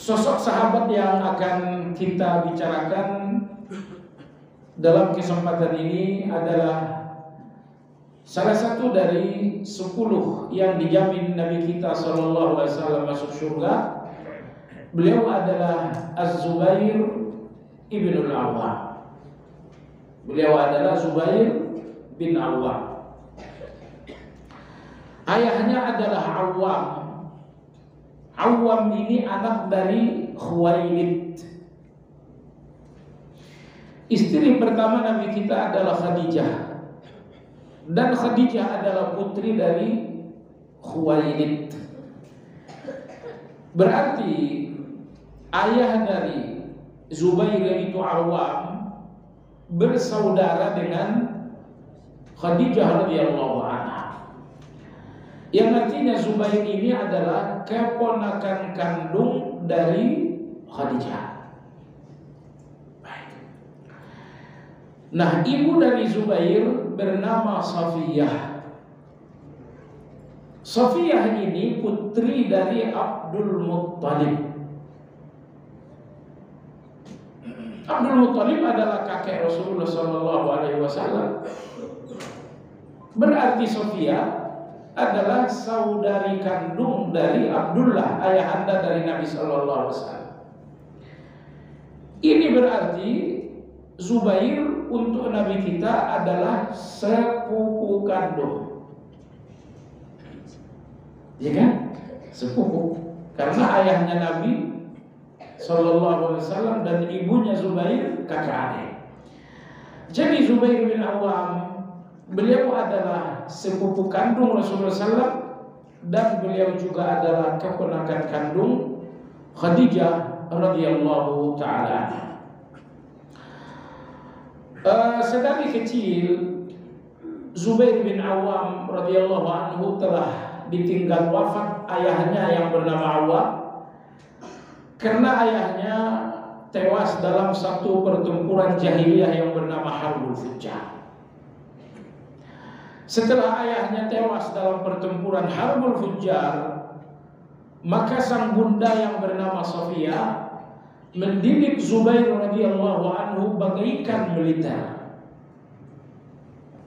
Sosok sahabat yang akan kita bicarakan dalam kesempatan ini adalah salah satu dari 10 yang dijamin Nabi kita SAW masuk surga. Beliau adalah Az-Zubair ibn al-Awwam. Beliau adalah Zubair bin Awwam. Ayahnya adalah Awwam. Awwam ini anak dari Khuwailid. Istri pertama Nabi kita adalah Khadijah. Dan Khadijah adalah putri dari Khuwailid. Berarti ayah dari Zubair itu Awwam bersaudara dengan Khadijah radhiyallahu anha. Yang artinya Zubair ini adalah keponakan kandung dari Khadijah. Baik. Nah, ibu dari Zubair bernama Safiyah. Safiyah ini putri dari Abdul Muttalib. Abdul Muttalib adalah kakek Rasulullah SAW. Berarti Safiyah adalah saudari kandung dari Abdullah, ayahanda dari Nabi Sallallahu Alaihi Wasallam. Ini berarti Zubair untuk Nabi kita adalah sepupu kandung, ya kan? Sepupu, karena ayahnya Nabi Sallallahu Alaihi Wasallam dan ibunya Zubair kakak adik. Jadi Zubair bin Awwam, beliau adalah sepupu kandung Rasulullah SAW dan beliau juga adalah keponakan kandung Khadijah radhiyallahu taala. Sedari kecil Zubair bin Awwam radhiyallahu anhu telah ditinggal wafat ayahnya yang bernama Awwam karena ayahnya tewas dalam satu pertempuran jahiliyah yang bernama Harbul Fujjar. Setelah ayahnya tewas dalam pertempuran Harbul Fujjar, maka sang bunda yang bernama Safiyah mendidik Zubair radhiyallahu anhu bagaikan militer.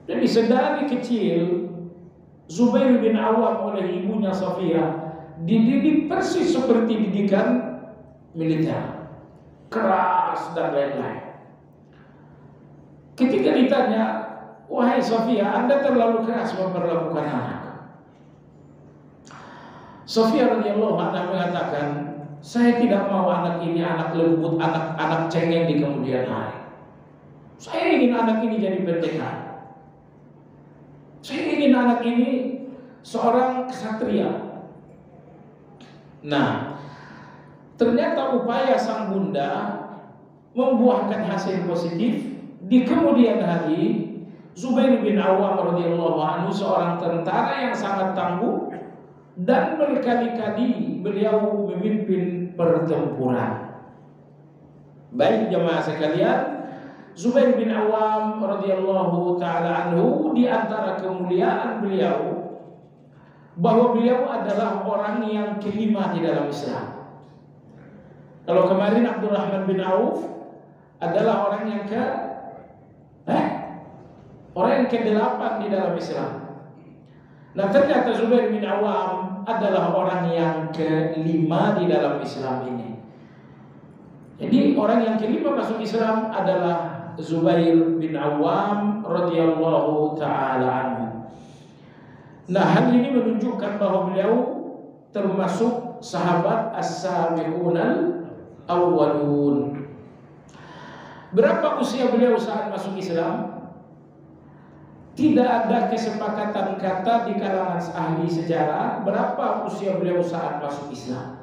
Jadi sedari kecil Zubair bin Awwam oleh ibunya Safiyah dididik persis seperti didikan militer, keras dan lain-lain. Ketika ditanya, "Wahai Safiyah, Anda terlalu keras memperlakukan anak." Safiyah radhiyallahu anha mengatakan, "Saya tidak mau anak ini anak lembut, anak cengeng di kemudian hari. Saya ingin anak ini jadi pendekar. Saya ingin anak ini seorang ksatria." Nah, ternyata upaya sang bunda membuahkan hasil positif. Di kemudian hari, Zubair bin Awwam radhiyallahu anhu seorang tentara yang sangat tangguh dan berkali-kali beliau memimpin pertempuran. Baik jemaah sekalian, Zubair bin Awwam radhiyallahu taala anhu, di antara kemuliaan beliau bahwa beliau adalah orang yang kelima di dalam Islam. Kalau kemarin Abdurrahman bin Auf adalah orang yang orang yang ke-8 di dalam Islam. Nah, ternyata Zubair bin Awwam adalah orang yang ke-5 di dalam Islam ini. Jadi orang yang ke-5 masuk Islam adalah Zubair bin Awwam radhiyallahu taala anhu. Nah, hal ini menunjukkan bahwa beliau termasuk sahabat as-sabiqunal awwalun. Berapa usia beliau saat masuk Islam? Tidak ada kesepakatan kata di kalangan ahli sejarah berapa usia beliau saat masuk Islam.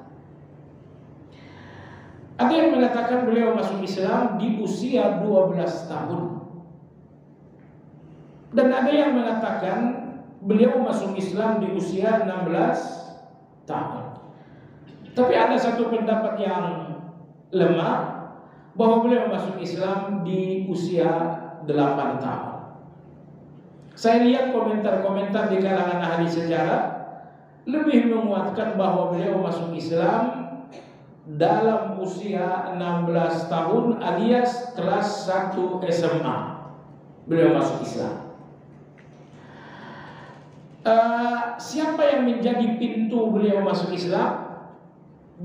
Ada yang mengatakan beliau masuk Islam di usia 12 tahun. Dan ada yang mengatakan beliau masuk Islam di usia 16 tahun. Tapi ada satu pendapat yang lemah bahwa beliau masuk Islam di usia 8 tahun. Saya lihat komentar-komentar di kalangan ahli sejarah lebih menguatkan bahwa beliau masuk Islam dalam usia 16 tahun alias kelas 1 SMA beliau masuk Islam. Siapa yang menjadi pintu beliau masuk Islam?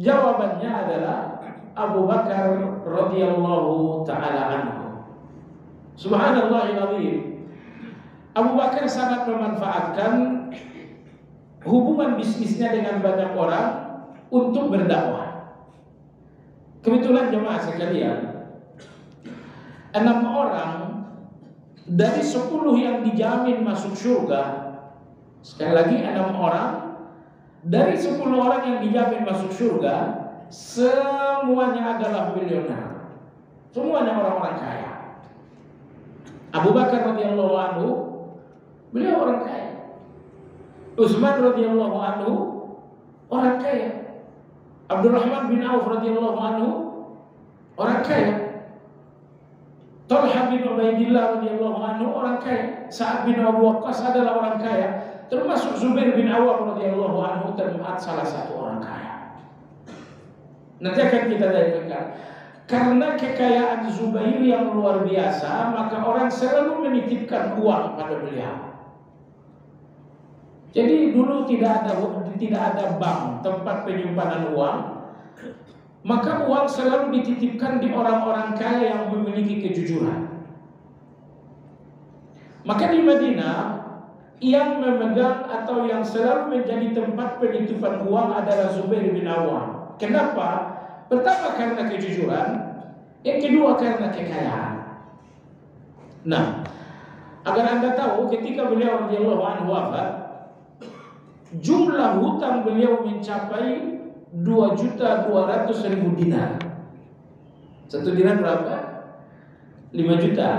Jawabannya adalah Abu Bakar radhiyallahu taala anhu. Subhanallahil. Abu Bakar sangat memanfaatkan hubungan bisnisnya dengan banyak orang untuk berdakwah. Kebetulan jemaah sekalian, 6 orang dari 10 yang dijamin masuk surga. Sekali lagi 6 orang dari 10 orang yang dijamin masuk surga, semuanya adalah miliuner. Semuanya orang-orang kaya. Abu Bakar radhiyallahu anhu, beliau orang kaya. Utsman radhiyallahu anhu, orang kaya. Abdurrahman bin Auf radhiyallahu anhu, orang kaya. Talha bin Ubaidillah radhiyallahu anhu, orang kaya. Sa'ad bin Abu Waqqas adalah orang kaya. Termasuk Zubair bin Awwam radhiyallahu anhu termasuk salah satu orang kaya. Nanti akan kita dengarkan. Karena kekayaan Zubair yang luar biasa, maka orang selalu menitipkan uang pada beliau. Jadi dulu tidak ada bank, tempat penyimpanan uang, maka uang selalu dititipkan di orang-orang kaya yang memiliki kejujuran. Maka di Madinah yang memegang atau yang selalu menjadi tempat penitipan uang adalah Zubair bin Awwam. Kenapa? Pertama karena kejujuran, yang kedua karena kekayaan. Nah, agar Anda tahu, ketika beliau radhiyallahu anhu wafat, jumlah hutang beliau mencapai 2.200.000 dinar. 1 dinar berapa? 5 juta.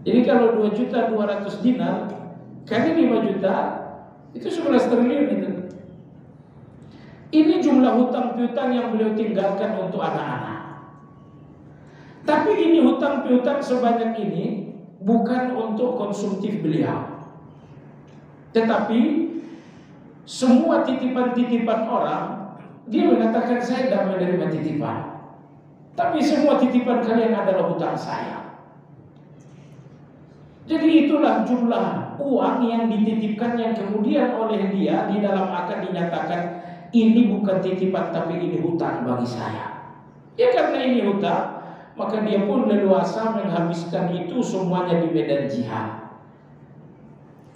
Jadi kalau 2.200.000 dinar kali 5 juta itu 11 triliun itu. Ini jumlah hutang piutang yang beliau tinggalkan untuk anak-anak. Tapi ini hutang piutang sebanyak ini bukan untuk konsumtif beliau, tetapi semua titipan-titipan orang, dia mengatakan saya tidak menerima titipan, tapi semua titipan kalian adalah hutang saya. Jadi itulah jumlah uang yang dititipkan yang kemudian oleh dia di dalam akad dinyatakan ini bukan titipan tapi ini hutang bagi saya. Ya karena ini hutang, maka dia pun leluasa menghabiskan itu semuanya di medan jihad.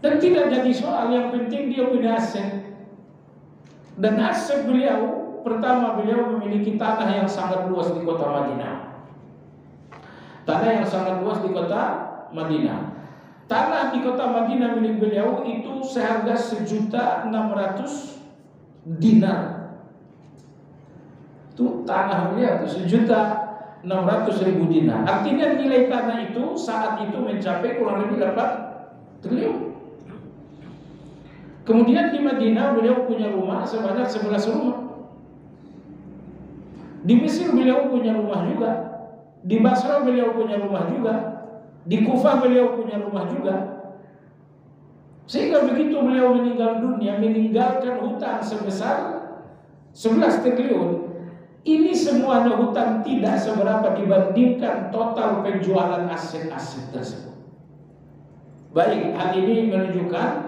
Dan tidak jadi soal, yang penting dia punya aset. Dan aset beliau, pertama beliau memiliki tanah yang sangat luas di kota Madinah. Tanah yang sangat luas di kota Madinah. Tanah di kota Madinah milik beliau itu seharga 1.600.000 dinar. Itu tanah beliau itu 1.600.000 dinar. Artinya nilai tanah itu saat itu mencapai kurang lebih 8 triliun. Kemudian di Madinah beliau punya rumah sebanyak 11 rumah. Di Mesir beliau punya rumah juga. Di Basra beliau punya rumah juga. Di Kufah beliau punya rumah juga. Sehingga begitu beliau meninggal dunia, meninggalkan hutang sebesar 11 triliun. Ini semuanya hutang tidak seberapa dibandingkan total penjualan aset-aset tersebut. Baik, hal ini menunjukkan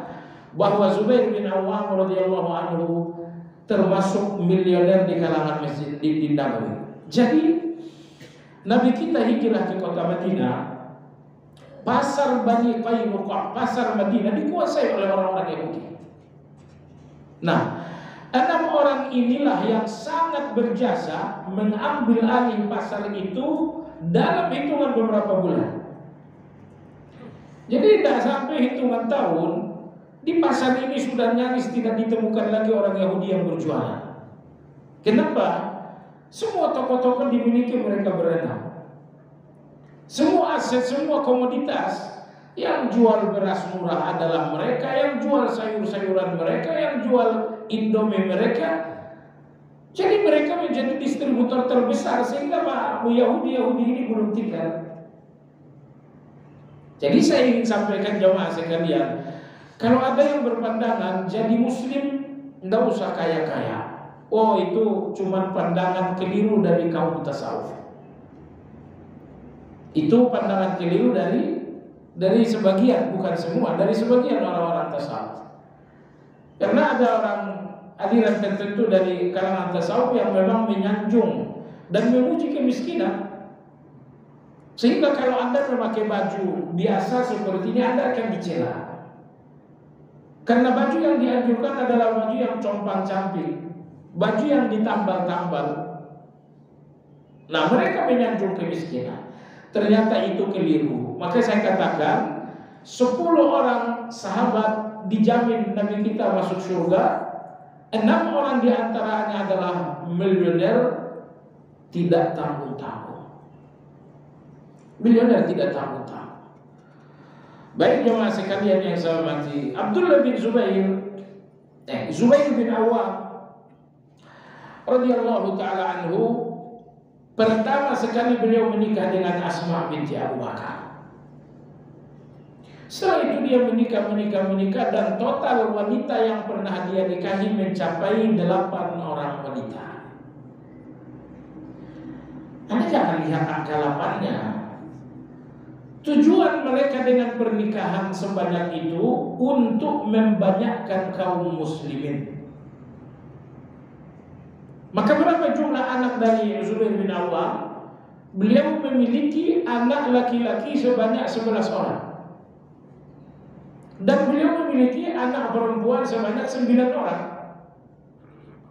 bahwa Zubair bin Awwam radhiyallahu anhu termasuk miliuner di kalangan masjid di Nabawi. Jadi Nabi kita hijrah ke kota Madinah. Pasar Bani Qainuqa, pasar Madinah dikuasai oleh orang-orang Yahudi. Nah, 6 orang inilah yang sangat berjasa mengambil alih pasar itu dalam hitungan beberapa bulan. Jadi tidak sampai hitungan tahun, di pasar ini sudah nyaris tidak ditemukan lagi orang Yahudi yang berjualan. Kenapa? Semua toko-toko dimiliki mereka berenam. Semua aset, semua komoditas, yang jual beras murah adalah mereka, yang jual sayur-sayuran mereka, yang jual Indomie mereka. Jadi mereka menjadi distributor terbesar sehingga Yahudi ini belum tinggal. Jadi saya ingin sampaikan jemaah sekalian, kalau ada yang berpandangan jadi muslim tidak usah kaya-kaya, oh itu cuma pandangan keliru dari kaum tasawuf. Itu pandangan keliru dari sebagian, bukan semua, dari sebagian orang-orang tasawuf. Karena ada orang aliran tertentu dari kalangan tasawuf yang memang menyanjung dan memuji kemiskinan. Sehingga kalau Anda memakai baju biasa seperti ini, Anda akan dicela. Karena baju yang dianjurkan adalah baju yang compang-camping, baju yang ditambal-tambal. Nah, mereka menyanjung kemiskinan. Ternyata itu keliru. Maka saya katakan 10 orang sahabat dijamin Nabi kita masuk surga. 6 orang diantaranya adalah miliuner tidak tanggung-tanggung. Miliuner tidak tanggung-tanggung. Baik jemaah sekalian yang saya hormati, Abdullah bin Zubair bin Awwam radhiyallahu taala anhu, pertama sekali beliau menikah dengan Asma binti Abu Bakar. Setelah itu dia menikah dan total wanita yang pernah dia nikahi mencapai 8 orang wanita. Anda jangan lihat angka 8-nya. Tujuan mereka dengan pernikahan sebanyak itu untuk membanyakkan kaum muslimin. Maka berapa jumlah anak dari Zubair bin Awwam? Beliau memiliki anak laki-laki sebanyak 11 orang. Dan beliau memiliki anak perempuan sebanyak 9 orang.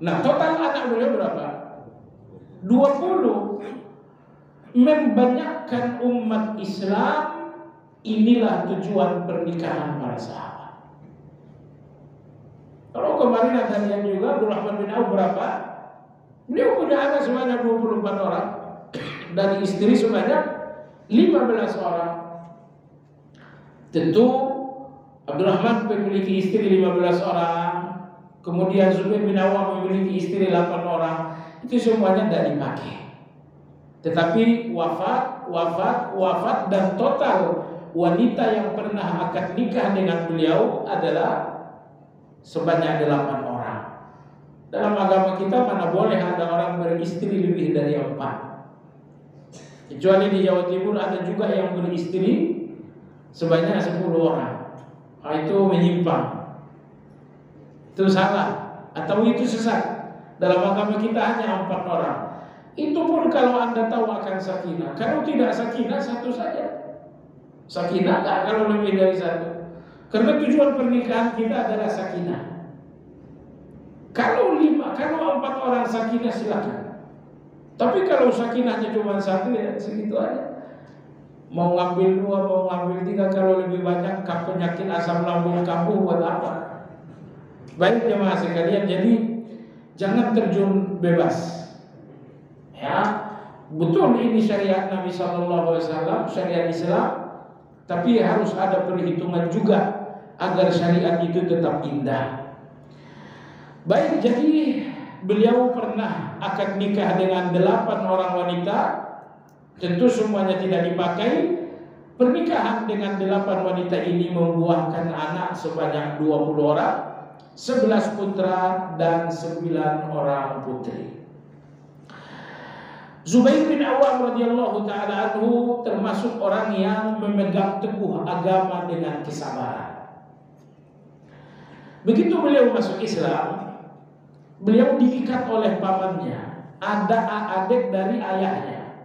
Nah, total anak beliau berapa? 20. Membanyakkan umat Islam, inilah tujuan pernikahan para sahabat. Kalau kemarin ada yang juga Abdurrahman bin Auf berapa? Beliau punya anak sebanyak 24 orang dan istri sebanyak 15 orang. Tentu Abdurrahman memiliki istri 15 orang, kemudian Zubair bin Awwam memiliki istri 8 orang. Itu semuanya tidak dipakai. Tetapi wafat dan total wanita yang pernah akad nikah dengan beliau adalah sebanyak 8 orang. Dalam agama kita mana boleh ada orang beristri lebih dari 4. Kecuali di Jawa Timur ada juga yang beristri sebanyak 10 orang. Itu menyimpang. Itu salah atau itu sesat. Dalam agama kita hanya 4 orang. Itu pun kalau Anda tahu akan sakinah. Kalau tidak sakinah, satu saja. Sakinah tak kalau lebih dari 1. Karena tujuan pernikahan kita adalah sakinah. Kalau 4 orang sakinah silakan. Tapi kalau sakinahnya cuma 1, ya segitu aja. Mau ngambil 2, mau ngambil 3, kalau lebih banyak penyakit asam lambung kambuh buat apa? Baik jemaah sekalian, jadi jangan terjun bebas. Ya, betul ini syariat Nabi SAW, syariat Islam, tapi harus ada perhitungan juga agar syariat itu tetap indah. Baik, jadi beliau pernah akad nikah dengan 8 orang wanita. Tentu semuanya tidak dipakai. Pernikahan dengan 8 wanita ini membuahkan anak sebanyak 20 orang, 11 putra dan 9 orang putri. Zubair bin Awwam radhiyallahu taala anhu termasuk orang yang memegang teguh agama dengan kesabaran. Begitu beliau masuk Islam, beliau diikat oleh pamannya. Ada adik dari ayahnya.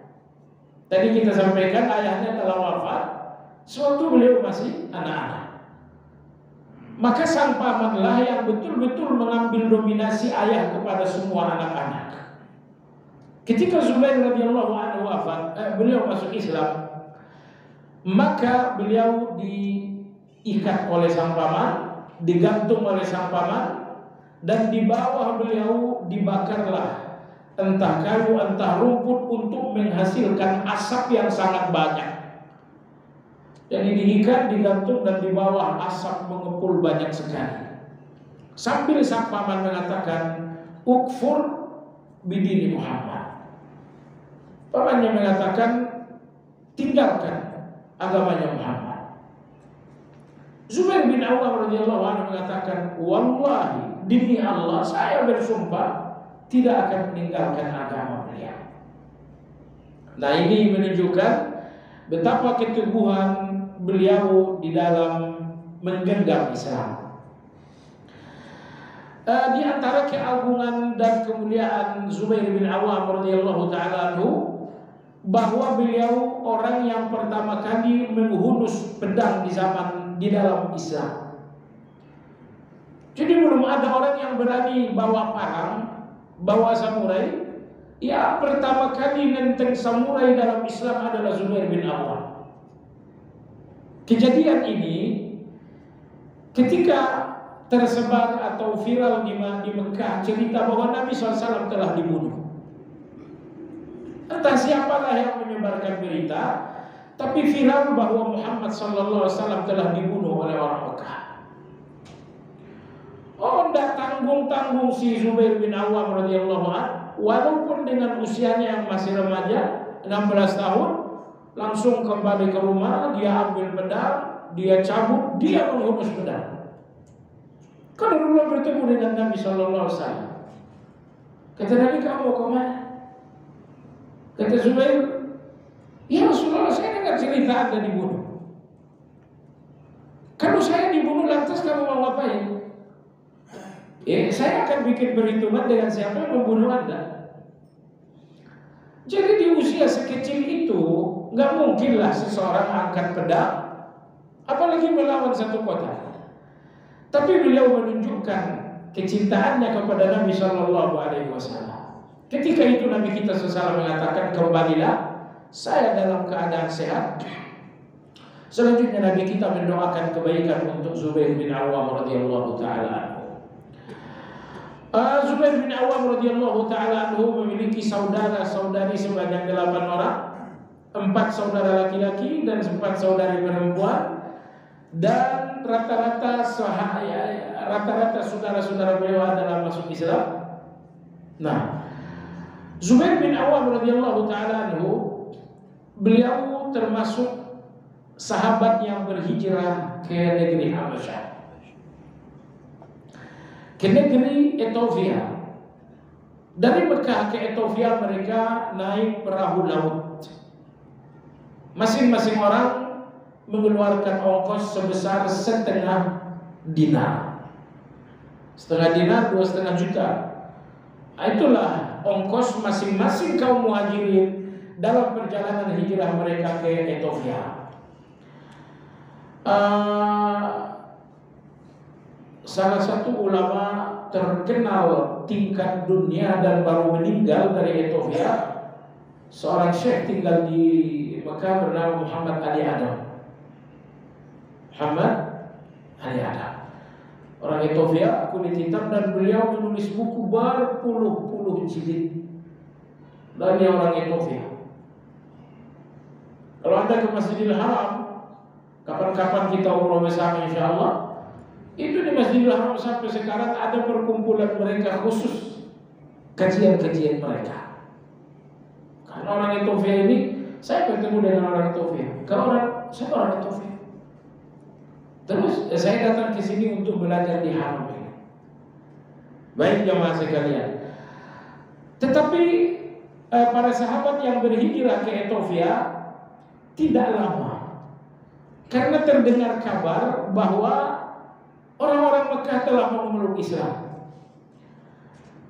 Tadi kita sampaikan ayahnya telah wafat sewaktu beliau masih anak-anak. Maka sang pamanlah yang betul-betul mengambil dominasi ayah kepada semua anak-anak. Ketika Zubair radhiyallahu anhu wafat, beliau masuk Islam, maka beliau diikat oleh sang paman, digantung oleh sang paman, dan di bawah beliau dibakarlah entah kayu entah rumput untuk menghasilkan asap yang sangat banyak. Jadi diikat, digantung, dan di bawah asap mengepul banyak sekali. Sambil sang paman mengatakan, "Ukfur bidini Muhammad." Pamannya mengatakan, tinggalkan agamanya Muhammad. Zubair bin Awwam radhiyallahu anhu mengatakan, "Wallahi, demi Allah, saya bersumpah tidak akan meninggalkan agama beliau. Nah, ini menunjukkan betapa keteguhan beliau di dalam menggenggam Islam. Di antara keagungan dan kemuliaan Zubair bin Awam radhiyallahu taala anhu, bahwa beliau orang yang pertama kali menghunus pedang di dalam Islam. Jadi belum ada orang yang berani bawa parang, bawa samurai. Ya, pertama kali nenteng samurai dalam Islam adalah Zubair bin Awam. Kejadian ini ketika tersebar atau viral di Mekah cerita bahwa Nabi SAW telah dibunuh. Entah siapalah yang menyebarkan berita, tapi viral bahwa Muhammad SAW telah dibunuh oleh orang Mekah. Oh, tidak tanggung-tanggung si Zubair bin Awam radhiyallahu anhu, walaupun dengan usianya yang masih remaja, 16 tahun, langsung kembali ke rumah, dia ambil pedang, dia cabut, dia menghunus pedang. Kalau dulu bertemu dengan Nabi Sallallahu Alaihi Wasallam, kata Nabi, kamu mau kemana? Kata Zubair, ya Rasulullah, saya dengar cerita Anda dibunuh. Kalau saya dibunuh lantas kamu mau ngapain? Saya akan bikin perhitungan dengan siapa yang membunuh Anda. Jadi di usia sekecil itu nggak mungkinlah seseorang angkat pedang, apalagi melawan satu kota. Tapi beliau menunjukkan kecintaannya kepada Nabi Shallallahu Alaihi Wasallam. Ketika itu Nabi kita SAW mengatakan, kembalilah, saya dalam keadaan sehat. Selanjutnya Nabi kita mendoakan kebaikan untuk Zubair bin Awam radhiyallahu taala. Zubair bin Awam radhiyallahu taala anhu memiliki saudara-saudari sebanyak 8 orang, 4 saudara laki-laki dan 4 saudari perempuan, dan rata-rata saudara-saudara beliau adalah masuk Islam. Nah, Zubair bin Awam radhiyallahu taala anhu, beliau termasuk sahabat yang berhijrah ke negeri Habasyah, ke negeri Ethiopia. Dari Mekah ke Ethiopia mereka naik perahu laut. Masing-masing orang mengeluarkan ongkos sebesar setengah dinar. Setengah dinar 2,5 juta. Itulah ongkos masing-masing kaum muhajirin dalam perjalanan hijrah mereka ke Ethiopia. Salah satu ulama terkenal tingkat dunia dan baru meninggal dari Ethiopia, seorang syekh tinggal di Mekah bernama Muhammad Ali Adam. Orang Ethiopia, kulit hitam, dan beliau menulis buku berpuluh-puluh jilid. Dan dia orang Ethiopia. Kalau Anda ke Masjidil Haram, kapan-kapan kita umroh bersama insyaallah, itu di Masjidil Haram sampai sekarang ada perkumpulan mereka khusus kajian-kajian mereka. Karena orang Ethiopia ini, saya bertemu dengan orang Ethiopia. Saya orang Ethiopia. Terus saya datang ke sini untuk belajar di Haram ini. Baik jamaah sekalian. Tetapi para sahabat yang berhijrah ke Ethiopia tidak lama, karena terdengar kabar bahwa orang-orang Mekah telah memeluk Islam.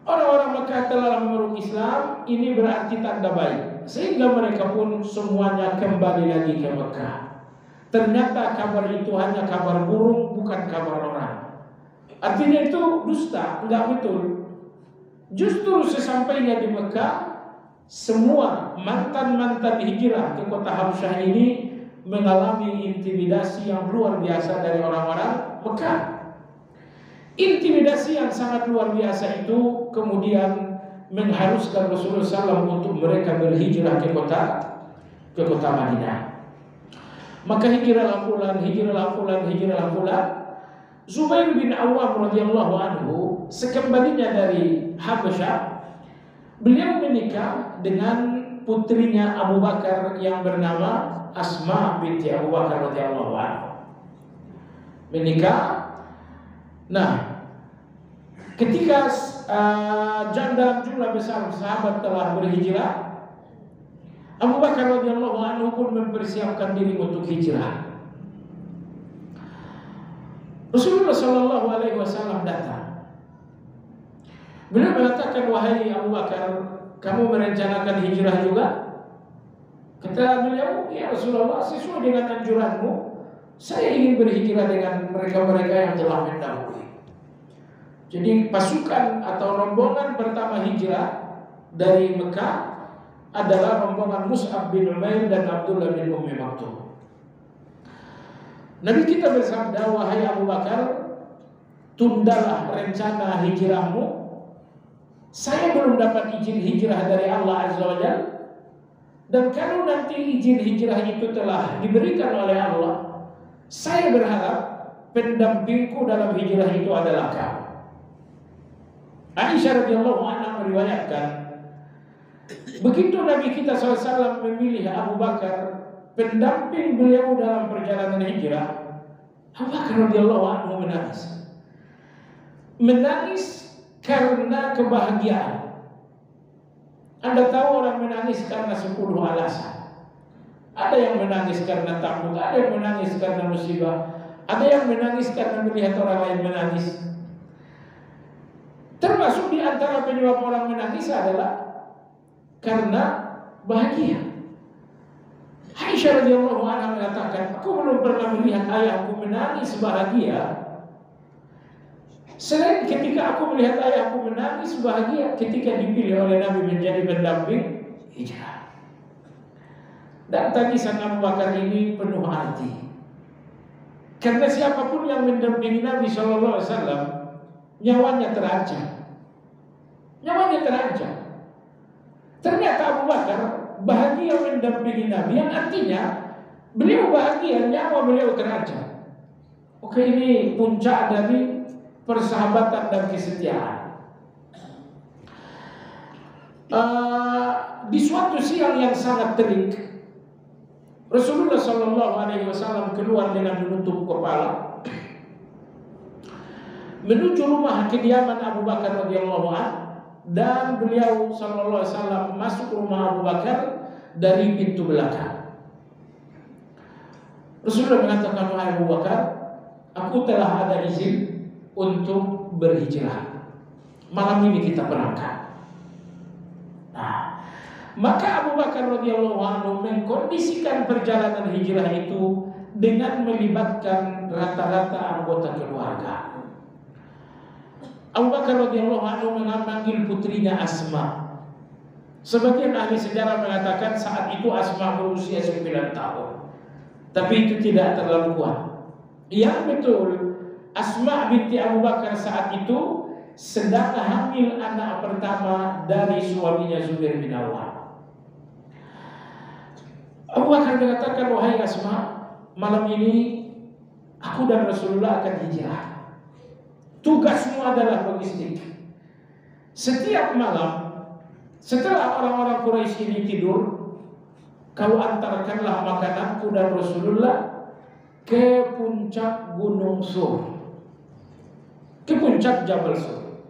Orang-orang Mekah telah memeluk Islam, ini berarti tanda baik. Sehingga mereka pun semuanya kembali lagi ke Mekah. Ternyata kabar itu hanya kabar burung, bukan kabar orang. Artinya itu dusta, enggak betul. Justru sesampainya di Mekah, semua mantan-mantan hijrah ke kota Habasyah ini mengalami intimidasi yang luar biasa dari orang-orang Mekah. Intimidasi yang sangat luar biasa itu kemudian mengharuskan Rasulullah SAW untuk mereka berhijrah ke kota Madinah. Maka hijrahlah pulang. Zubair bin Awam radhiyallahu anhu sekembalinya dari Habasyah, beliau menikah dengan putrinya Abu Bakar yang bernama Asma binti Abu Bakar radhiyallahu anhu. Menikah. Nah, ketika dalam jumlah besar sahabat telah berhijrah, Abu Bakar radhiyallahu anhu pun mempersiapkan diri untuk hijrah. Rasulullah Shallallahu Alaihi Wasallam datang. Beliau mengatakan, wahai Abu Bakar, kamu merencanakan hijrah juga? Kata beliau, ya Rasulullah, sesuai dengan anjuranmu, saya ingin berhijrah dengan mereka-mereka yang telah mendahului. Jadi pasukan atau rombongan pertama hijrah dari Mekah adalah rombongan Mus'ab bin Umair dan Abdullah bin Ummi Maktum. Nabi kita bersabda, wahai Abu Bakar, tundalah rencana hijrahmu. Saya belum dapat izin hijrah dari Allah Azza wa Jalla. Dan kalau nanti izin hijrah itu telah diberikan oleh Allah, saya berharap pendampingku dalam hijrah itu adalah kamu. Aisyah radhiyallahu anha meriwayatkan, begitu Nabi kita SAW memilih Abu Bakar pendamping beliau dalam perjalanan hijrah, Abu Bakar radhiyallahu anhu menangis. Menangis karena kebahagiaan. Anda tahu orang menangis karena 10 alasan. Ada yang menangis karena takut, ada yang menangis karena musibah, ada yang menangis karena melihat orang lain menangis. Termasuk di antara penyebab orang menangis adalah karena bahagia. Aisyah radhiyallahu anha mengatakan, aku belum pernah melihat ayahku menangis bahagia selain ketika aku melihat ayahku menangis bahagia ketika dipilih oleh Nabi menjadi pendamping hijrah. Dan tangisan Abu Bakar ini penuh arti. Karena siapapun yang mendampingi Nabi SAW, nyawanya terancam. Nyawanya terancam. Ternyata Abu Bakar bahagia mendampingi Nabi, yang artinya beliau bahagia, nyawa beliau terancam. Oke, ini puncak dari persahabatan dan kesetiaan. Di suatu siang yang sangat terik, Rasulullah Shallallahu Alaihi Wasallam keluar dengan menutup kepala menuju rumah kediaman Abu Bakar radhiyallahu anhu, dan beliau Shallallahu Alaihi Wasallam masuk rumah Abu Bakar dari pintu belakang. Rasulullah mengatakan, wahai Abu Bakar, aku telah ada izin untuk berhijrah. Malam ini kita berangkat. Nah, maka Abu Bakar radhiyallahu anhu mengkondisikan perjalanan hijrah itu dengan melibatkan rata-rata anggota keluarga. Abu Bakar radhiyallahu anhu memanggil putrinya Asma. Sebagian ahli sejarah mengatakan saat itu Asma berusia 9 tahun. Tapi itu tidak terlalu kuat. Yang betul, Asma binti Abu Bakar saat itu sedang hamil anak pertama dari suaminya Zubair bin Awwam. Abu Bakar mengatakan, wahai Asma, malam ini aku dan Rasulullah akan hijrah. Tugasmu adalah logistik. Setiap malam setelah orang-orang Quraisy ini tidur, kau antarkanlah makananku dan Rasulullah ke puncak Gunung Sur, ke puncak Jabal Sur.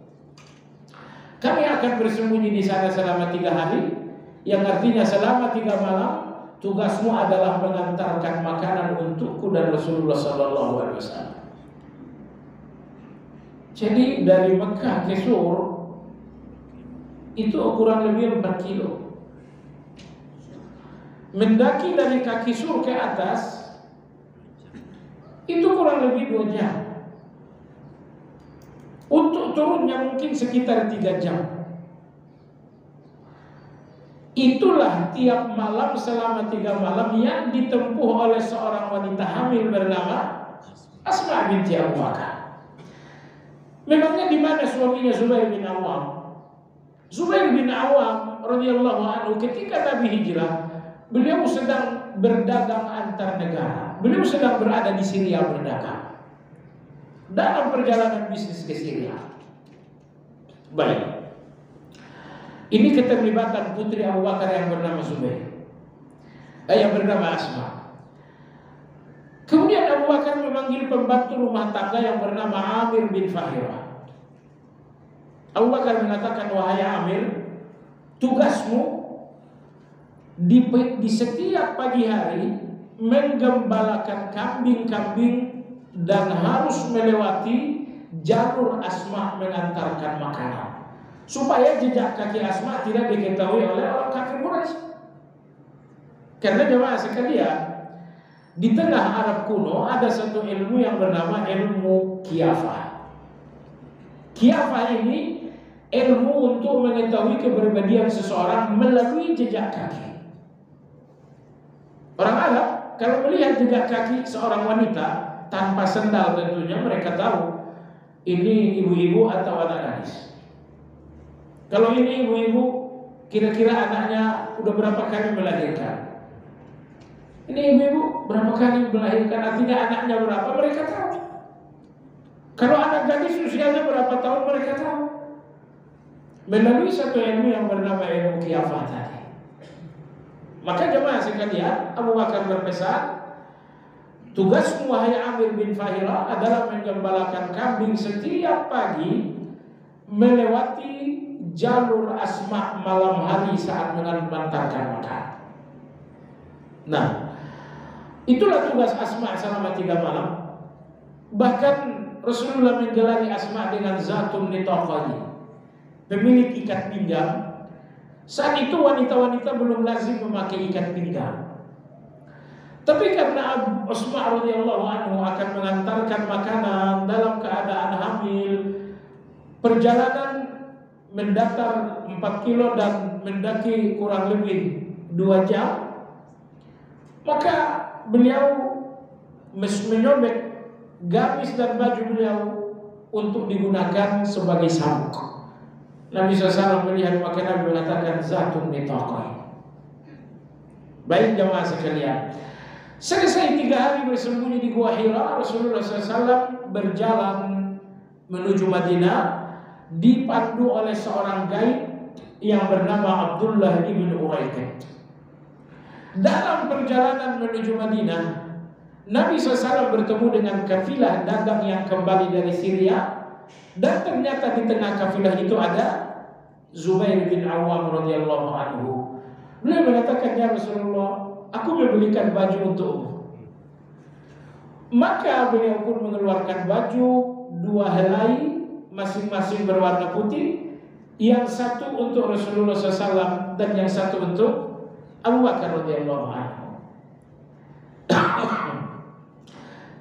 Kami akan bersembunyi di sana selama 3 hari, yang artinya selama 3 malam tugasmu adalah mengantarkan makanan untukku dan Rasulullah Sallallahu Alaihi Wasallam. Jadi dari Mekah ke Sur itu kurang lebih 4 kilo. Mendaki dari kaki Sur ke atas itu kurang lebih 2 jam. Untuk turunnya mungkin sekitar 3 jam. Itulah tiap malam selama 3 malam yang ditempuh oleh seorang wanita hamil bernama Asma binti Abu Bakar. Memangnya di mana suaminya Zubair bin Awwam? Zubair bin Awwam radhiyallahu anhu ketika Nabi hijrah, beliau sedang berdagang antar negara. Beliau sedang berada di Syria berdagang dalam perjalanan bisnis ke Syria. Baik. Ini keterlibatan putri Abu Bakar yang bernama Zubair, yang bernama Asma. Kemudian Abu Bakar memanggil pembantu rumah tangga yang bernama Amir bin Fahirah. Abu Bakar mengatakan, wahai Amir, tugasmu di setiap pagi hari menggembalakan kambing-kambing dan harus melewati jalur Asma mengantarkan makanan, supaya jejak kaki Asma tidak diketahui oleh orang kafir Quraisy. Karena jemaah sekalian, di tengah Arab kuno ada satu ilmu yang bernama ilmu Qiyafah. Qiyafah ini ilmu untuk mengetahui kepribadian seseorang melalui jejak kaki. Orang Arab kalau melihat jejak kaki seorang wanita tanpa sendal, tentunya mereka tahu ini ibu-ibu atau anak gadis. Kalau ini ibu-ibu, kira-kira anaknya udah berapa kali melahirkan. Ini ibu-ibu berapa kali melahirkan, artinya anaknya berapa, mereka tahu. Kalau anak gadis usianya berapa tahun, mereka tahu. Melalui satu ilmu yang bernama ilmu Qiyafah tadi. Maka jemaah sekalian, Abu Bakar berpesan, tugasmu wahai Amir bin Fahira adalah menggembalakan kambing setiap pagi melewati jalur Asma malam hari saat mengantarkan makan. Nah, itulah tugas Asma selama 3 malam. Bahkan Rasulullah menggelari Asma dengan Zatun Nitaqani, pemilik ikat pinggang. Saat itu wanita-wanita belum lazim memakai ikat pinggang. Tapi karena Asma radhiyallahu anhu akan mengantarkan makanan dalam keadaan hamil, perjalanan mendatar 4 kilo dan mendaki kurang lebih 2 jam, maka beliau menyobek gamis dan baju beliau untuk digunakan sebagai sabuk. Nabi SAW melihat, maka Nabi mengatakan Zatun Nitaqai. Baik jemaah sekalian, selesai 3 hari bersembunyi di Gua Hira, Rasulullah SAW berjalan menuju Madinah, dipandu oleh seorang gaib yang bernama Abdullah ibn Uraiqah. Dalam perjalanan menuju Madinah, Nabi SAW bertemu dengan kafilah dagang yang kembali dari Syria. Dan ternyata di tengah kafilah itu ada Zubair bin Awam radhiyallahu anhu. Beliau mengatakan, ya Rasulullah, aku membelikan baju untukmu. Maka beliau pun mengeluarkan baju 2 helai, masing-masing berwarna putih. Yang satu untuk Rasulullah SAW dan yang satu untuk Abu Bakar radhiyallahu anhu.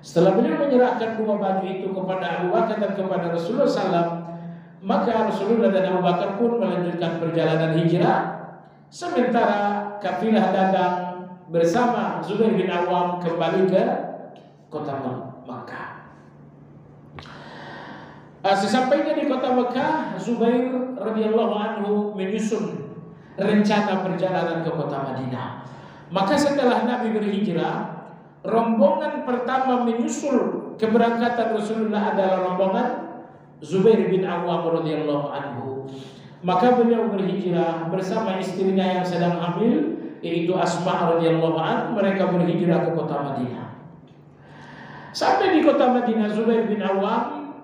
Setelah beliau menyerahkan 2 baju itu kepada Abu Bakar dan kepada Rasulullah SAW, maka Rasulullah dan Abu Bakar pun melanjutkan perjalanan hijrah, sementara kafilah dagang bersama Zubair bin Awam kembali ke kota Makkah. Sesampainya di kota Makkah, Zubair radhiyallahu anhu menyusun rencana perjalanan ke kota Madinah. Maka setelah Nabi berhijrah, rombongan pertama menyusul keberangkatan Rasulullah adalah rombongan Zubair bin Awam radhiyallahu anhu. Maka beliau berhijrah bersama istrinya yang sedang hamil, yaitu Asma radhiyallahu anha. Mereka berhijrah ke kota Madinah. Sampai di kota Madinah, Zubair bin Awam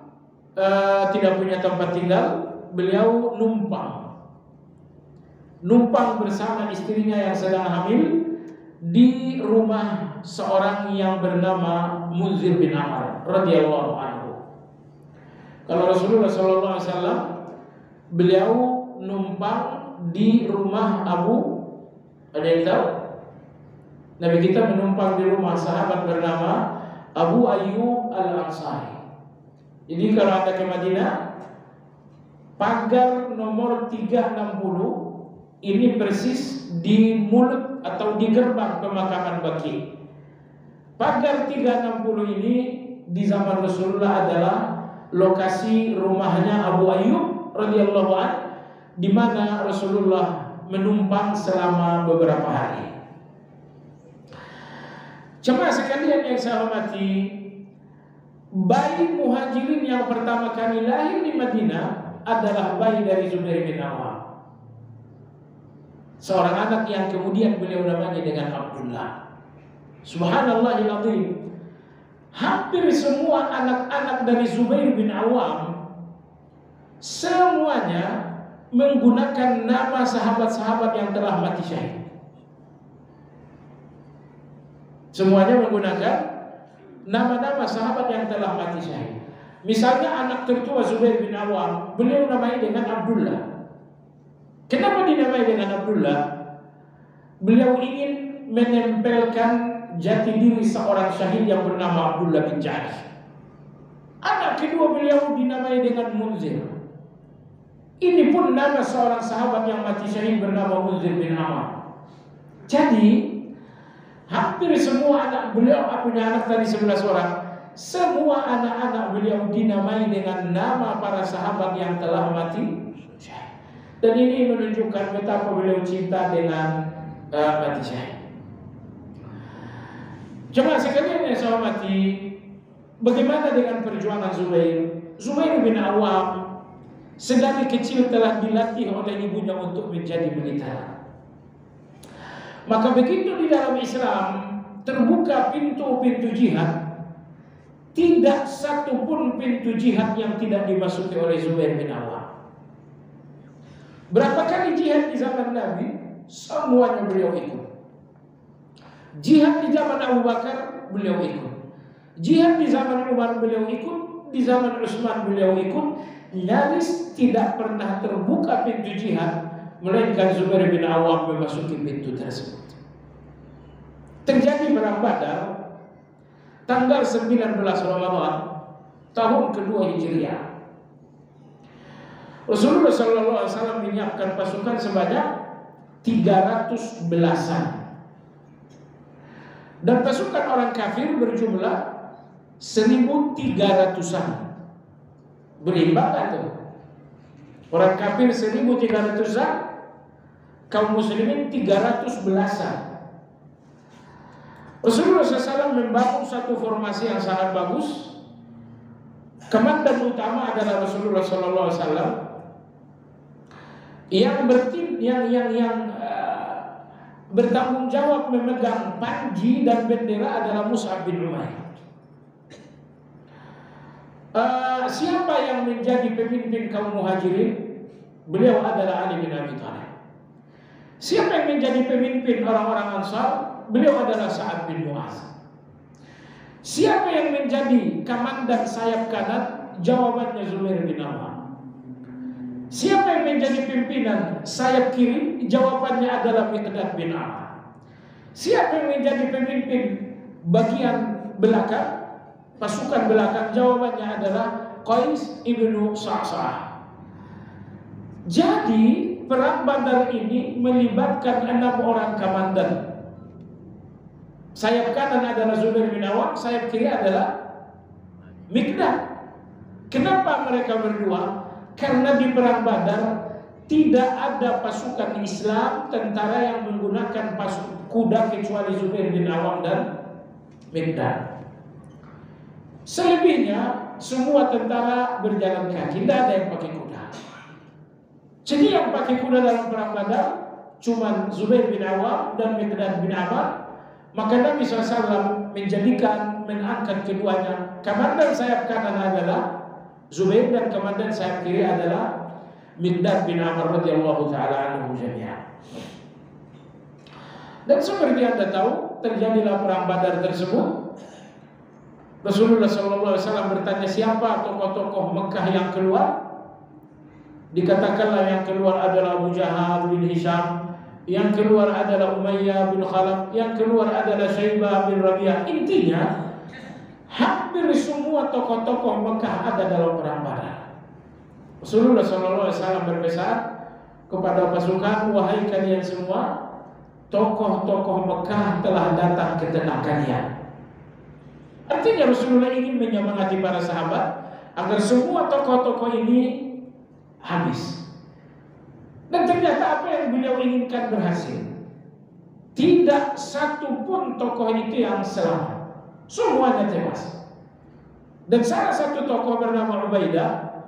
tidak punya tempat tinggal. Beliau numpang bersama istrinya yang sedang hamil di rumah seorang yang bernama Munzir bin Amr radhiyallahu anhu. Kalau Rasulullah sallallahu alaihi wasallam, beliau numpang di rumah ada yang tahu? Nabi kita menumpang di rumah sahabat bernama Abu Ayyub Al-Ansari. Jadi kalau Anda ke Madinah, pagar nomor 360 ini persis di mulut atau di gerbang pemakaman Baqi. Pagar 360 ini di zaman Rasulullah adalah lokasi rumahnya Abu Ayyub radhiyallahu anhu, di mana Rasulullah menumpang selama beberapa hari. Jemaah sekalian yang saya hormati, bayi muhajirin yang pertama kali lahir di Madinah adalah bayi dari Zubair bin Awam, seorang anak yang kemudian beliau namanya dengan Abdullah. Subhanallahil azim. Hampir semua anak-anak dari Zubair bin Awam semuanya menggunakan nama sahabat-sahabat yang telah mati syahid. Semuanya menggunakan nama-nama sahabat yang telah mati syahid. Misalnya anak tertua Zubair bin Awam, beliau namai dengan Abdullah. Kenapa dinamai dengan Abdullah? Beliau ingin menempelkan jati diri seorang syahid yang bernama Abdullah bin Jahsh. Anak kedua beliau dinamai dengan Munzir. Ini pun nama seorang sahabat yang mati syahid bernama Munzir bin Amr. Jadi hampir semua anak beliau, punya anak tadi 11 orang, semua anak-anak beliau dinamai dengan nama para sahabat yang telah mati syahid. Dan ini menunjukkan betapa beliau cinta dengan mati syahid. Coba sekalian yang saya hormati, bagaimana dengan perjuangan Zubair? Zubair bin Awam sedari kecil telah dilatih oleh ibunya untuk menjadi militer. Maka begitu di dalam Islam terbuka pintu-pintu jihad, tidak satu pun pintu jihad yang tidak dimasuki oleh Zubair bin Awam. Berapa kali jihad di zaman Nabi? Semuanya beliau ikut. Jihad di zaman Abu Bakar beliau ikut. Jihad di zaman Umar beliau ikut. Di zaman Utsman beliau ikut. Nyaris tidak pernah terbuka pintu jihad melainkan Zubair bin Awam memasuki pintu tersebut. Terjadi perang Badar tanggal 19 Ramadan tahun kedua Hijriah. Rasulullah SAW menyiapkan pasukan sebanyak 300 belasan. Dan pasukan orang kafir berjumlah 1.300-an. Berimbang itu. Orang kafir 1.300-an, kaum muslimin 300 belasan. Rasulullah SAW membangun satu formasi yang sangat bagus. Komandan utama adalah Rasulullah SAW yang bertanggung jawab memegang panji dan bendera adalah Mus'ab bin Umair. Siapa yang menjadi pemimpin kaum muhajirin? Beliau adalah Ali bin Abi Thalib. Siapa yang menjadi pemimpin orang-orang Ansar? Beliau adalah Sa'ad bin Mu'adz. Siapa yang menjadi komandan sayap kanan? Jawabannya Zubair bin Awam. Siapa yang menjadi pimpinan sayap kiri? Jawabannya adalah Miqdad bin Amr. Siapa yang menjadi pemimpin bagian belakang, pasukan belakang? Jawabannya adalah Qais ibnu Sa'sa'ah. Jadi perang Badar ini melibatkan 6 orang komandan. Sayap kanan adalah Zubair bin Awam, sayap kiri adalah Miqdad. Kenapa mereka berdua? Karena di perang Badar tidak ada pasukan Islam, tentara yang menggunakan kuda kecuali Zubair bin Awam dan Miqdad. Selebihnya semua tentara berjalan kaki, tidak ada yang pakai kuda. Jadi yang pakai kuda dalam perang Badar cuma Zubair bin Awam dan Miqdad bin Amr. Maka Nabi SAW mengangkat keduanya. Komandan sayap kanan adalah Zubair dan komandan sayap kiri adalah Miqdad bin Amr radhiyallahu taala anhu jami'an. Dan seperti Anda tahu, terjadilah perang Badar tersebut. Rasulullah SAW bertanya, siapa tokoh-tokoh Mekah yang keluar? Dikatakanlah yang keluar adalah Abu Jahal bin Hisham, yang keluar adalah Umayyah bin Khalaf, yang keluar adalah Syaibah bin Rabi'ah. Intinya hampir semua tokoh-tokoh Mekah ada dalam perang Badar. Rasulullah SAW berpesan kepada pasukan, wahai kalian semua, tokoh-tokoh Mekah telah datang ke tengah kalian. Artinya Rasulullah ingin menyemangati para sahabat agar semua tokoh-tokoh ini habis. Dan ternyata apa yang beliau inginkan berhasil. Tidak satu pun tokoh itu yang selamat. Semuanya tewas. Dan salah satu tokoh bernama Ubaidah,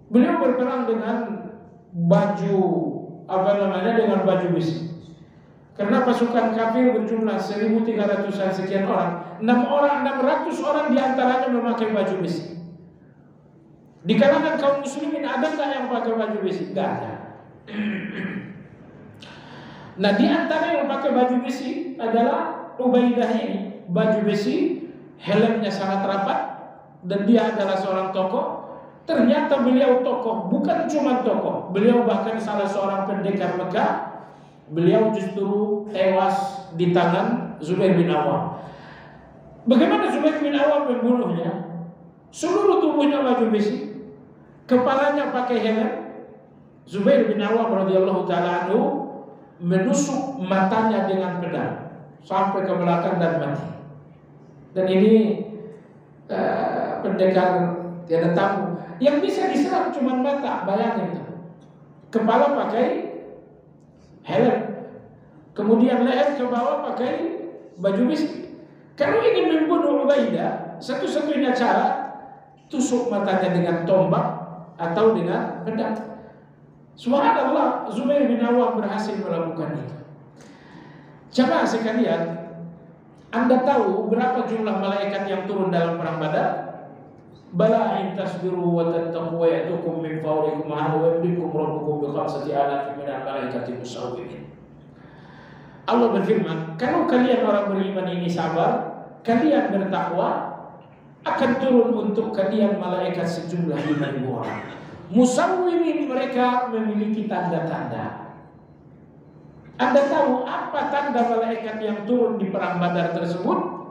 beliau berperang dengan dengan baju besi. Karena pasukan kafir berjumlah 1.300 sekian orang, 600 orang diantaranya memakai baju besi. Di kalangan kaum muslimin ada nggak yang pakai baju besi? Nggak ada. Nah, di antara yang pakai baju besi adalah Ubaidah ini. Baju besi, helmnya sangat rapat, dan dia adalah seorang tokoh. Ternyata beliau tokoh, bukan cuma tokoh. Beliau bahkan salah seorang pendekar Mekah. Beliau justru tewas di tangan Zubair bin Awam. Bagaimana Zubair bin Awam membunuhnya? Seluruh tubuhnya baju besi, kepalanya pakai helm. Zubair bin Awam radhiyallahu taala anhu menusuk matanya dengan pedang sampai ke belakang dan mati. Dan ini pendekar tiada tamu. Yang bisa diserang cuma mata, bayangin itu. Kepala pakai helm, kemudian leher ke bawah pakai baju besi. Kalau ingin membunuh Ubaidah, satu-satunya cara tusuk matanya dengan tombak atau dengan pedang. Subhanallah, Zubair bin Awam berhasil melakukan itu. Jamaah sekalian, Anda tahu berapa jumlah malaikat yang turun dalam perang Badar? Bala in tasbiru wa tattaqu wa ya'tukum min fawrikum wa yumdidukum rabbukum bi khamsati alafin minal malaikati musawwimin. Allah berfirman, kalau kalian orang beriman ini sabar, kalian bertakwa, akan turun untuk kalian malaikat sejumlah 5.000 orang. Musawwimin, mereka memiliki tanda-tanda. Anda tahu apa tanda malaikat yang turun di perang Badar tersebut?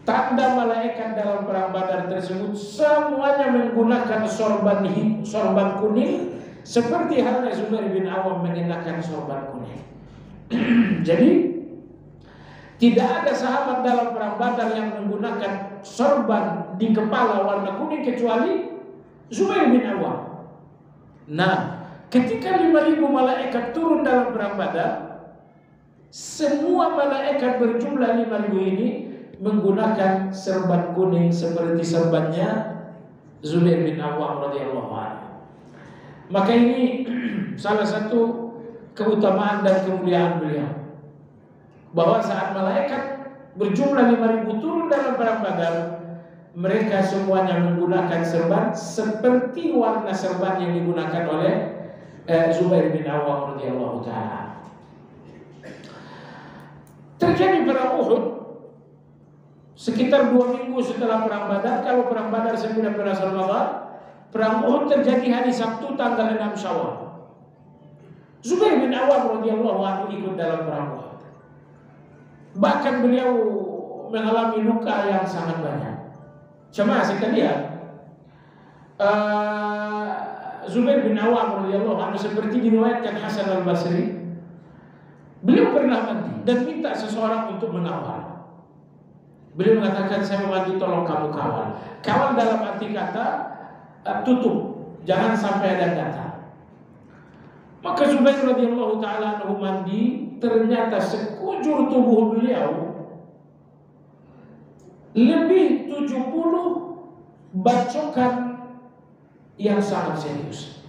Tanda malaikat dalam perang Badar tersebut semuanya menggunakan sorban kuning, seperti halnya Zubair bin Awam mengenakan sorban kuning. Jadi tidak ada sahabat dalam perang Badar yang menggunakan sorban di kepala warna kuning kecuali Zubair bin Awam. Nah, ketika 5.000 malaikat turun dalam perang Badar, semua malaikat berjumlah 5.000 ini menggunakan serban kuning seperti serbannya Zubair bin Awam radhiyallahu anhu. Maka ini salah satu keutamaan dan kemuliaan beliau, bahwa saat malaikat berjumlah 5.000 turun dalam perang Badar, mereka semuanya menggunakan serban seperti warna serban yang digunakan oleh Zubair bin Awam radhiyallahu taala. Terjadi perang Uhud sekitar 2 minggu setelah perang Badar. Kalau perang Badar 19 Ramadan, perang Uhud terjadi hari Sabtu tanggal 6 Syawal. Zubair bin Awam radhiyallahu anhu ikut dalam perang Uhud. Bahkan beliau mengalami luka yang sangat banyak. Jemaah sekalian, Zubair bin Awam radhiyallahu anhu seperti diriwayatkan Hasan al-Basri, beliau pernah mandi dan minta seseorang untuk mengawal. Beliau mengatakan, saya mau mandi, tolong kamu kawal. Kawal dalam arti kata tutup, jangan sampai ada data. Maka Zubair radhiyallahu taala anhu mandi, ternyata sekujur tubuh beliau lebih 70 bacokan yang sangat serius.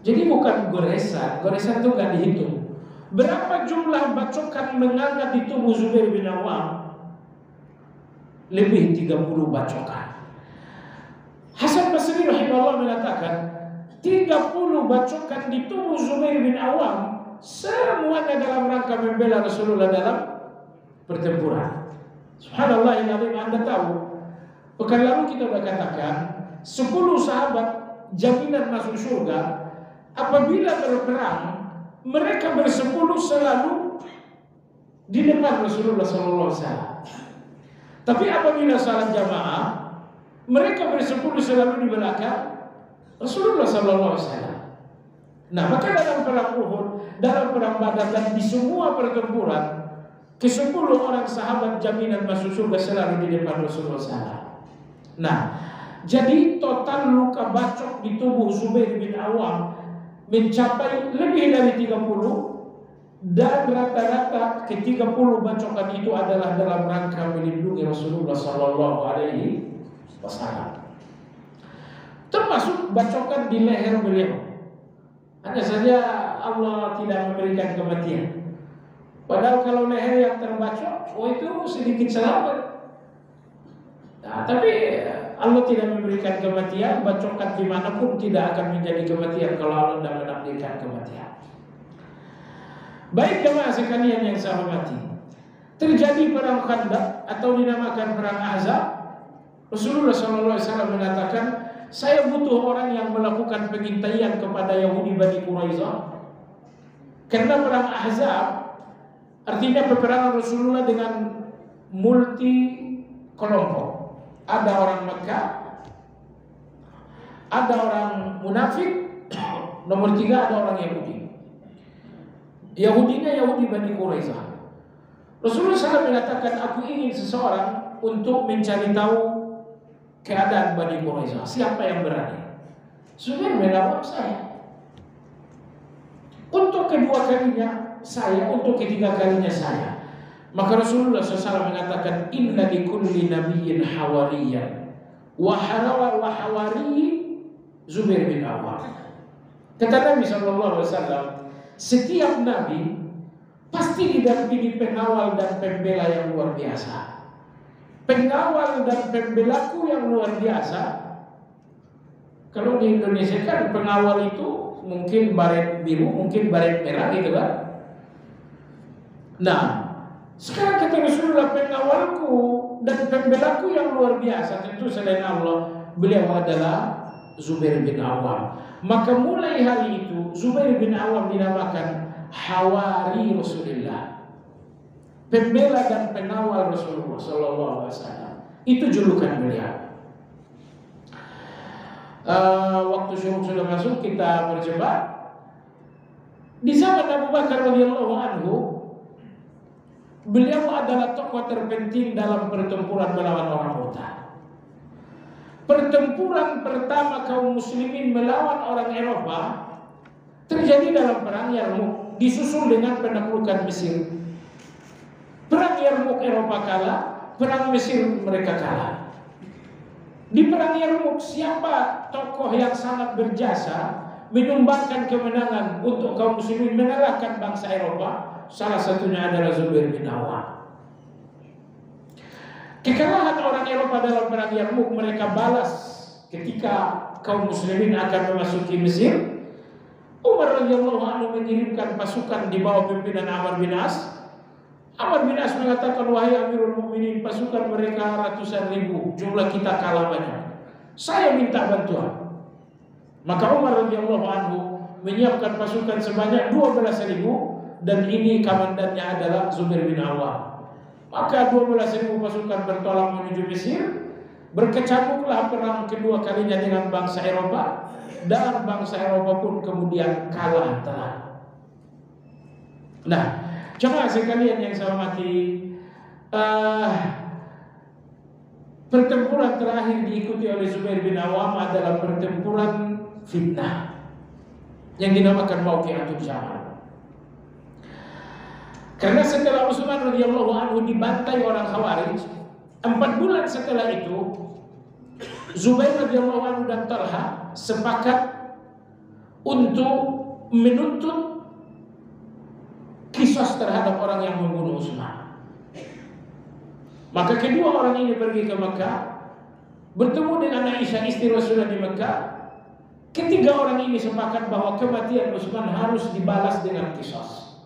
Jadi bukan goresan itu gak dihitung. Berapa jumlah bacokan menganga di tubuh Zubair bin Awam? Lebih 30 bacokan. Hasan Basri rahimahullah mengatakan 30 bacokan di tubuh Zubair bin Awam semuanya dalam rangka membela Rasulullah dalam pertempuran. Subhanallah, yang Anda tahu, pekan lalu kita sudah katakan 10 sahabat jaminan masuk surga. Apabila berperang, mereka bersepuluh selalu di depan Rasulullah SAW. Tapi apabila salat jamaah, mereka bersepuluh selalu di belakang Rasulullah SAW. Nah, maka dalam perang Uhud, dalam perang Badar, dan di semua pertempuran, ke-10 orang sahabat jaminan masuk surga selalu di depan Rasulullah SAW. Nah, jadi total luka bacok di tubuh Zubair bin Awam mencapai lebih dari 30, dan rata-rata ke-30 bacokan itu adalah dalam rangka melindungi Rasulullah SAW. Termasuk bacokan di leher beliau. Hanya saja Allah tidak memberikan kematian. Padahal kalau leher yang terbacok, itu sedikit selamat. Nah, tapi Allah tidak memberikan kematian, bacokan dimanapun tidak akan menjadi kematian kalau Allah tidak menakdirkan kematian. Baik jemaah sekalian yang saya hormati, terjadi perang Khandaq atau dinamakan perang Ahzab. Rasulullah SAW mengatakan, saya butuh orang yang melakukan pengintaian kepada Yahudi Bani Quraisyah. Karena perang Ahzab artinya peperangan Rasulullah dengan multi kelompok. Ada orang Mekah, ada orang munafik, nomor 3 ada orang Yahudi. Yahudinya Yahudi Bani Quraisyah. Rasulullah SAW mengatakan, aku ingin seseorang untuk mencari tahu keadaan Bani Quraisyah. Siapa yang berani? Zubair bin Awam, saya. Untuk kedua kalinya saya, untuk ketiga kalinya saya. Maka Rasulullah SAW mengatakan, inna likulli nabiyyin hawariyan wa hawari Zubair bin Awam. Kata Nabi SAW, setiap nabi pasti didampingi pengawal dan pembela yang luar biasa. Pengawal dan pembelaku yang luar biasa. Kalau di Indonesia kan pengawal itu mungkin baret biru, mungkin baret merah gitu kan. Nah, sekarang kata Rasulullah, pengawalku dan pembelaku yang luar biasa tentu selain Allah, beliau adalah Zubair bin Awam. Maka mulai hari itu Zubair bin Awam dinamakan Hawari Rasulullah, pembela dan pengawal Rasulullah SAW. Itu julukan beliau. Waktu syuruk sudah masuk, kita berjumpa. Di zaman Abu Bakar radhiyallahu anhu, beliau adalah tokoh terpenting dalam pertempuran melawan orang Mu'tah. Pertempuran pertama kaum muslimin melawan orang Eropa terjadi dalam perang Yarmuk, disusul dengan penaklukan Mesir. Perang Yarmuk Eropa kalah, perang Mesir mereka kalah. Di perang Yarmuk, siapa tokoh yang sangat berjasa menyumbangkan kemenangan untuk kaum muslimin mengalahkan bangsa Eropa? Salah satunya adalah Zubair bin Awam. Kekalahan orang Eropa dalam perang Yarmuk mereka balas ketika kaum muslimin akan memasuki Mesir. Umar radhiyallahu anhu mengirimkan pasukan di bawah pimpinan Amr bin As. Amr bin As mengatakan, wahai Amirul Mukminin, pasukan mereka ratusan ribu, jumlah kita kalah banyak. Saya minta bantuan. Maka Umar radhiyallahu anhu menyiapkan pasukan sebanyak 12.000 dan ini komandannya adalah Zubair bin Awam. Maka 12.000 pasukan bertolak menuju Mesir. Berkecamuklah perang kedua kalinya dengan bangsa Eropa, dan bangsa Eropa pun kemudian kalah telak. Nah, jemaah sekalian yang saya hormati, pertempuran terakhir diikuti oleh Zubair bin Awam adalah pertempuran fitnah yang dinamakan Mauqi'atul Jamal. Karena setelah Utsman radhiyallahu anhu dibantai orang Khawarij, 4 bulan setelah itu Zubair radhiyallahu anhu dan Talha sepakat untuk menuntut kisos terhadap orang yang membunuh Utsman. Maka kedua orang ini pergi ke Mekah, bertemu dengan Aisyah istri Rasulullah di Mekah. Ketiga orang ini sepakat bahwa kematian Utsman harus dibalas dengan kisos.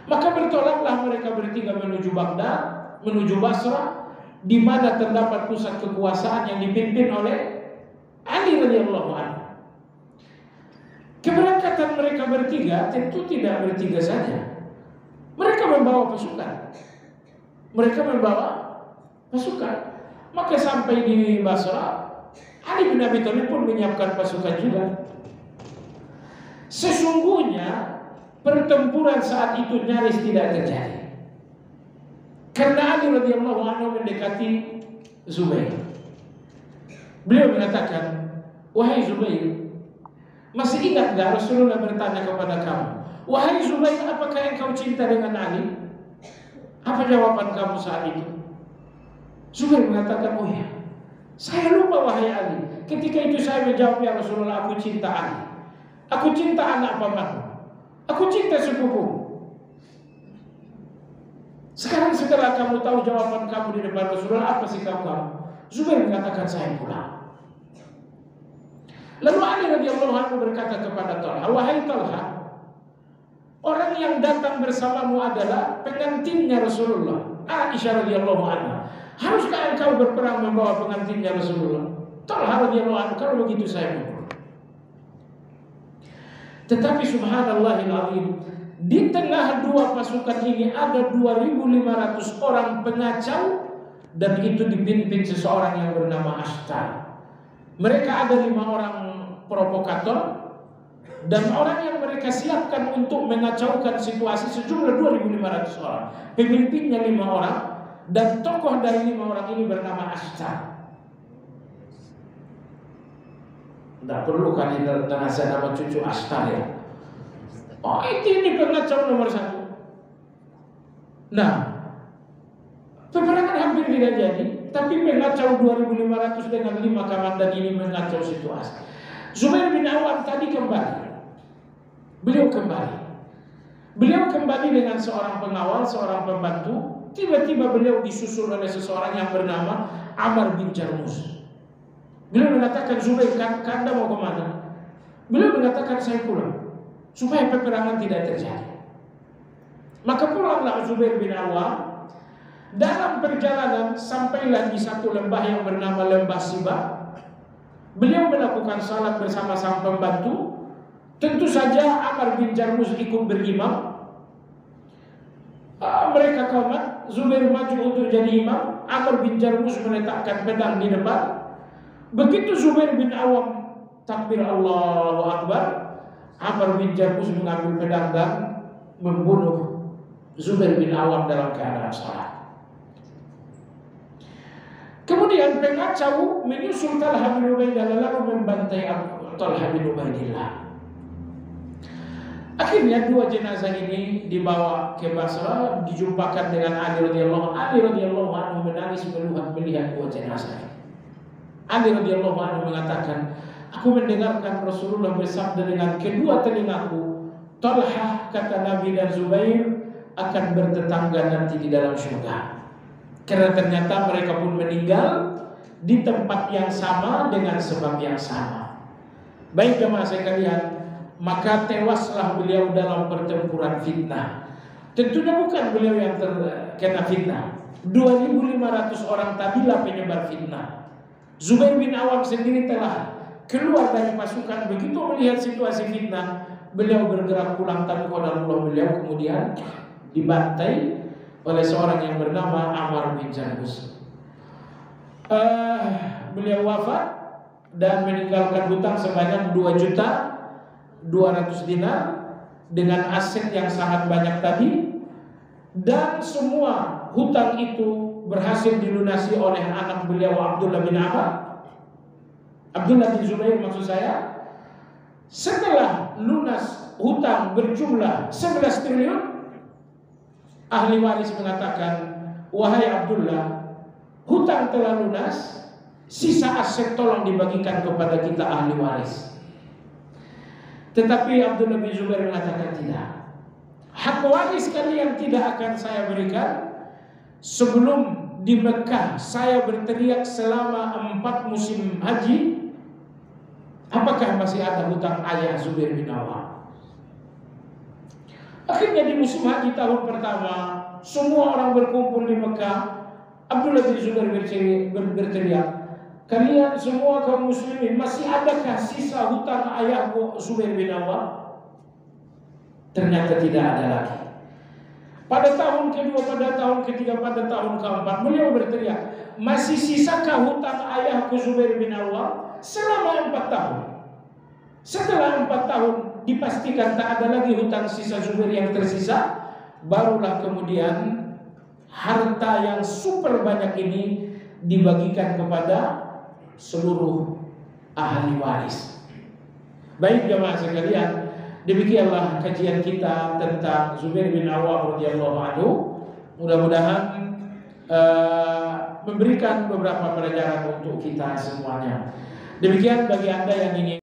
Maka bertolaklah mereka bertiga menuju Baghdad, menuju Basrah, di mana terdapat pusat kekuasaan yang dipimpin oleh Ali radhiyallahu anhu. Keberangkatan mereka bertiga tentu tidak bertiga saja. Mereka membawa pasukan. Maka sampai di Basrah, Ali bin Abi Thalib pun menyiapkan pasukan juga. Sesungguhnya pertempuran saat itu nyaris tidak terjadi. Karena Ali radhiyallahu anhu mendekati Zubair. Beliau mengatakan, wahai Zubair, masih ingat gak Rasulullah bertanya kepada kamu, wahai Zubair, apakah engkau cinta dengan Ali? Apa jawaban kamu saat itu? Zubair mengatakan, oh ya, saya lupa wahai Ali. Ketika itu saya menjawab, ya Rasulullah, aku cinta Ali. Aku cinta anak pamanmu. Aku cinta sepupumu. Sekarang setelah kamu tahu jawaban kamu di depan Rasulullah, apa sikap kamu? Zubair mengatakan saya pulang. Lalu Ali radhiyallahu anhu berkata kepada Talha, wahai Talha, orang yang datang bersamamu adalah pengantinnya Rasulullah, Aisyah radhiyallahu anha. Haruskah engkau berperang membawa pengantinnya Rasulullah? Talha radhiyallahu anhu, kalau begitu saya mundur. Tetapi subhanallahil azim, di tengah dua pasukan ini ada 2.500 orang pengacau, dan itu dipimpin seseorang yang bernama Ashtar. Mereka ada 5 orang provokator dan orang yang mereka siapkan untuk mengacaukan situasi sejumlah 2.500 orang. Pemimpinnya 5 orang dan tokoh dari 5 orang ini bernama Ashtar. Tidak perlu kan dengan nama cucu Ashtar ya. Oh ini pengacau nomor 1. Nah, peperangan hampir tidak jadi, tapi pengacau 2.500 dengan 5 komandan ini mengacau situasi. Zubair bin Awam tadi kembali. Beliau kembali dengan seorang pengawal, seorang pembantu. Tiba-tiba beliau disusul oleh seseorang yang bernama Amr bin Jarmus. Beliau mengatakan, Zubair, Anda mau kemana? Beliau mengatakan, saya pulang, supaya peperangan tidak terjadi. Maka pulanglah Zubair bin Awam. Dalam perjalanan sampailah di satu lembah yang bernama Lembah Siba. Beliau melakukan salat bersama sang pembantu. Tentu saja Amr bin Jarmus ikut berimam. Mereka qamat, Zubair maju untuk jadi imam. Amr bin Jarmus meletakkan pedang di depan. Begitu Zubair bin Awam takbir Allahu Akbar, Amr bin Jarmus mengambil pedang dan membunuh Zubair bin Awam dalam keadaan salat. Kemudian pengacau menyusul Talha bin Ubaidillah lalu membantai Talha bin Ubaidillah. Akhirnya 2 jenazah ini dibawa ke Basra, dijumpakan dengan Ali radhiyallahu anhu. Ali radhiyallahu anhu menangis melihat 2 jenazah. Ali radhiyallahu anhu mengatakan, aku mendengarkan Rasulullah bersabda dengan kedua telingaku, Talha, kata Nabi, dan Zubair akan bertetangga nanti di dalam surga. Karena ternyata mereka pun meninggal di tempat yang sama dengan sebab yang sama. Baik jemaah sekalian, maka tewaslah beliau dalam pertempuran fitnah. Tentunya bukan beliau yang terkena fitnah. 2.500 orang tadilah penyebar fitnah. Zubair bin Awam sendiri telah keluar dari pasukan. Begitu melihat situasi fitnah, beliau bergerak pulang, tapi qadarullah beliau kemudian dibantai oleh seorang yang bernama Amr bin Jarmus. Beliau wafat dan meninggalkan hutang sebanyak 2.200.000 dinar dengan aset yang sangat banyak tadi, dan semua hutang itu berhasil dilunasi oleh anak beliau Abdullah bin Zubair maksud saya. Setelah lunas hutang berjumlah 11 triliun, ahli waris mengatakan, wahai Abdullah, hutang telah lunas, sisa aset tolong dibagikan kepada kita ahli waris. Tetapi Abdullah bin Zubair mengatakan tidak. Hak waris kalian tidak akan saya berikan sebelum di Mekah saya berteriak selama 4 musim haji, apakah masih ada hutang ayah Zubair bin Awam. Akhirnya di musim haji tahun pertama, semua orang berkumpul di Mekah. Abdullah bin Zubair berteriak, kalian semua kaum muslimin, masih adakah sisa hutang ayahku Zubair bin Awam? Ternyata tidak ada lagi. Pada tahun kedua, pada tahun ketiga, pada tahun keempat, beliau berteriak, masih sisakah hutang ayahku Zubair bin Awam? Selama 4 tahun. Setelah 4 tahun dipastikan tak ada lagi hutang sisa Zubair yang tersisa, barulah kemudian harta yang super banyak ini dibagikan kepada seluruh ahli waris. Baik jemaah sekalian, demikianlah kajian kita tentang Zubair bin Awam radhiyallahu anhu. Mudah-mudahan memberikan beberapa pelajaran untuk kita semuanya. Demikian bagi Anda yang ingin